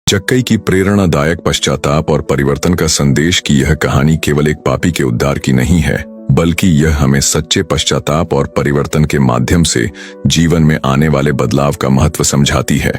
जक्कई की प्रेरणादायक पश्चाताप और परिवर्तन का संदेश की यह कहानी केवल एक पापी के उद्धार की नहीं है, बल्कि यह हमें सच्चे पश्चाताप और परिवर्तन के माध्यम से जीवन में आने वाले बदलाव का महत्व समझाती है।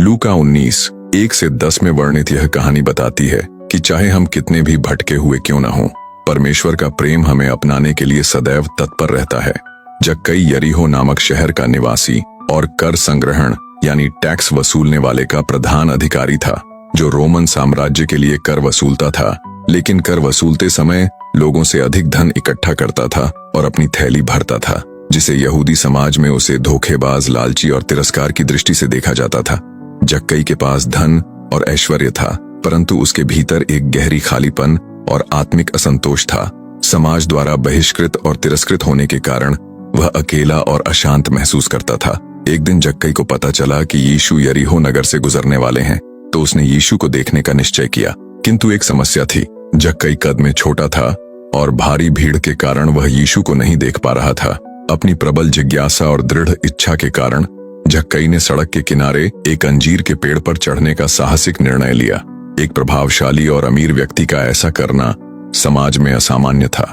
लूका 19:1-10 में वर्णित यह कहानी बताती है कि चाहे हम कितने भी भटके हुए क्यों न हों, परमेश्वर का प्रेम हमें अपनाने के लिए सदैव तत्पर रहता है। जक्कई यरीहो नामक शहर का निवासी और कर संग्रहण यानी टैक्स वसूलने वाले का प्रधान अधिकारी था, जो रोमन साम्राज्य के लिए कर वसूलता था, लेकिन कर वसूलते समय लोगों से अधिक धन इकट्ठा करता था और अपनी थैली भरता था, जिसे यहूदी समाज में उसे धोखेबाज, लालची और तिरस्कार की दृष्टि से देखा जाता था। जक्कई के पास धन और ऐश्वर्य था, परंतु उसके भीतर एक गहरी खालीपन और आत्मिक असंतोष था। समाज द्वारा बहिष्कृत और तिरस्कृत होने के कारण वह अकेला और अशांत महसूस करता था। एक दिन जक्कई को पता चला कि यीशु यरीहो नगर से गुजरने वाले हैं, तो उसने यीशु को देखने का निश्चय किया। किंतु एक समस्या थी, जक्कई कद में छोटा था और भारी भीड़ के कारण वह यीशु को नहीं देख पा रहा था। अपनी प्रबल जिज्ञासा और दृढ़ इच्छा के कारण जक्कई ने सड़क के किनारे एक अंजीर के पेड़ पर चढ़ने का साहसिक निर्णय लिया। एक प्रभावशाली और अमीर व्यक्ति का ऐसा करना समाज में असामान्य था।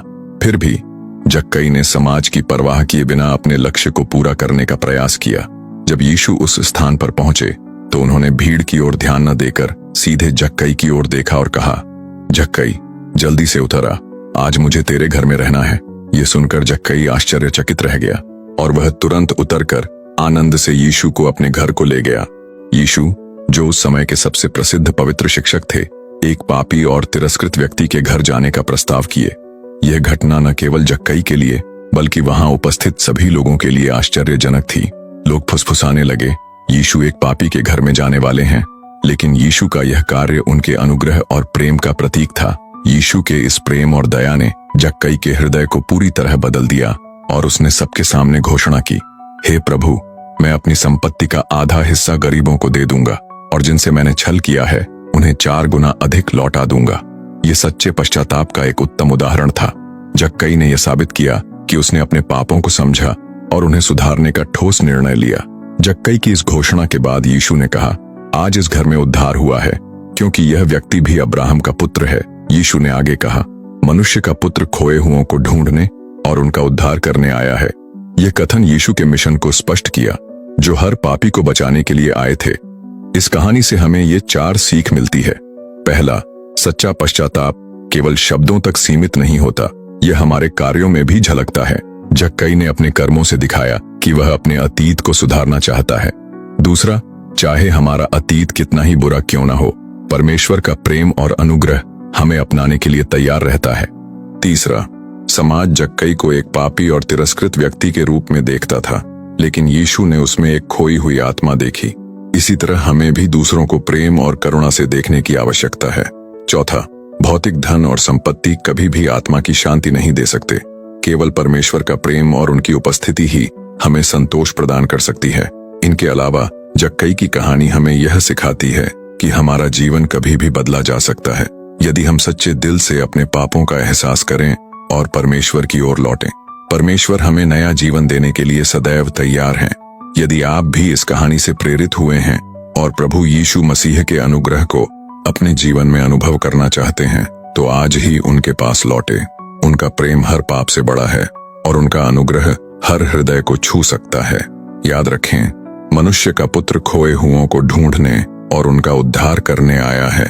फिर भी जक्कई ने समाज की परवाह किए बिना अपने लक्ष्य को पूरा करने का प्रयास किया। जब यीशु उस स्थान पर पहुंचे तो उन्होंने भीड़ की ओर ध्यान न देकर सीधे जक्कई की ओर देखा और कहा, जक्कई, जल्दी से उतर आ, आज मुझे तेरे घर में रहना है। ये सुनकर जक्कई आश्चर्यचकित रह गया और वह तुरंत उतरकर आनंद से यीशु को अपने घर को ले गया। यीशु, जो उस समय के सबसे प्रसिद्ध पवित्र शिक्षक थे, एक पापी और तिरस्कृत व्यक्ति के घर जाने का प्रस्ताव किए। यह घटना न केवल जक्कई के लिए बल्कि वहां उपस्थित सभी लोगों के लिए आश्चर्यजनक थी। लोग फुसफुसाने लगे, यीशु एक पापी के घर में जाने वाले हैं। लेकिन यीशु का यह कार्य उनके अनुग्रह और प्रेम का प्रतीक था। यीशु के इस प्रेम और दया ने जक्कई के हृदय को पूरी तरह बदल दिया और उसने सबके सामने घोषणा की, हे प्रभु, मैं अपनी संपत्ति का आधा हिस्सा गरीबों को दे दूंगा और जिनसे मैंने छल किया है उन्हें 4 गुना अधिक लौटा दूंगा। ये सच्चे पश्चाताप का एक उत्तम उदाहरण था। जक्कई ने यह साबित किया कि उसने अपने पापों को समझा और उन्हें सुधारने का ठोस निर्णय लिया। जक्कई की इस घोषणा के बाद यीशु ने कहा, आज इस घर में उद्धार हुआ है, क्योंकि यह व्यक्ति भी अब्राहम का पुत्र है। यीशु ने आगे कहा, मनुष्य का पुत्र खोए हुओं को ढूंढने और उनका उद्धार करने आया है। यह कथन यीशु के मिशन को स्पष्ट किया, जो हर पापी को बचाने के लिए आए थे। इस कहानी से हमें ये 4 सीख मिलती है। पहला, सच्चा पश्चाताप केवल शब्दों तक सीमित नहीं होता, यह हमारे कार्यों में भी झलकता है। जक्कई ने अपने कर्मों से दिखाया कि वह अपने अतीत को सुधारना चाहता है। दूसरा, चाहे हमारा अतीत कितना ही बुरा क्यों न हो, परमेश्वर का प्रेम और अनुग्रह हमें अपनाने के लिए तैयार रहता है। तीसरा, समाज जक्कई को एक पापी और तिरस्कृत व्यक्ति के रूप में देखता था, लेकिन यीशु ने उसमें एक खोई हुई आत्मा देखी। इसी तरह हमें भी दूसरों को प्रेम और करुणा से देखने की आवश्यकता है। चौथा, भौतिक धन और संपत्ति कभी भी आत्मा की शांति नहीं दे सकते। केवल परमेश्वर का प्रेम और उनकी उपस्थिति ही हमें संतोष प्रदान कर सकती है। इनके अलावा जक्कई की कहानी हमें यह सिखाती है कि हमारा जीवन कभी भी बदला जा सकता है, यदि हम सच्चे दिल से अपने पापों का एहसास करें और परमेश्वर की ओर लौटें। परमेश्वर हमें नया जीवन देने के लिए सदैव तैयार हैं। यदि आप भी इस कहानी से प्रेरित हुए हैं और प्रभु यीशु मसीह के अनुग्रह को अपने जीवन में अनुभव करना चाहते हैं, तो आज ही उनके पास लौटे। उनका प्रेम हर पाप से बड़ा है और उनका अनुग्रह हर हृदय को छू सकता है। याद रखें, मनुष्य का पुत्र खोए हुओं को ढूंढने और उनका उद्धार करने आया है।